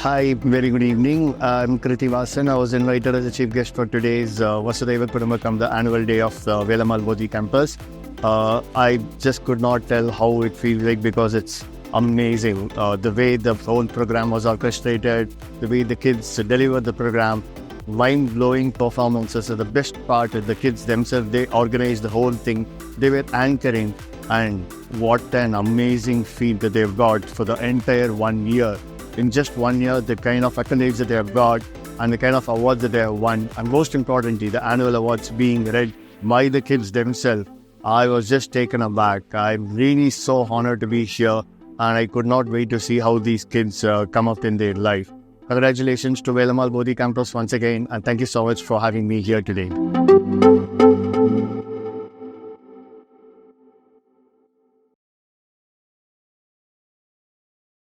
Hi, very good evening. I'm Kriti Vasan. I was invited as a chief guest for today's Vasudhaiva Kutumbakam, the annual day of the Velammal Bodhi Campus. I just could not tell how it feels like because it's amazing. The way the whole program was orchestrated, the way the kids delivered the program, mind-blowing performances. So the best part is the kids themselves, they organized the whole thing. They were anchoring, and what an amazing feat that they've got for the entire 1 year. In just 1 year, the kind of accolades that they have got and the kind of awards that they have won, and most importantly, the annual awards being read by the kids themselves. I was just taken aback. I'm really so honored to be here, and I could not wait to see how these kids come up in their life. Congratulations to Velammal Bodhi Campus once again, and thank you so much for having me here today.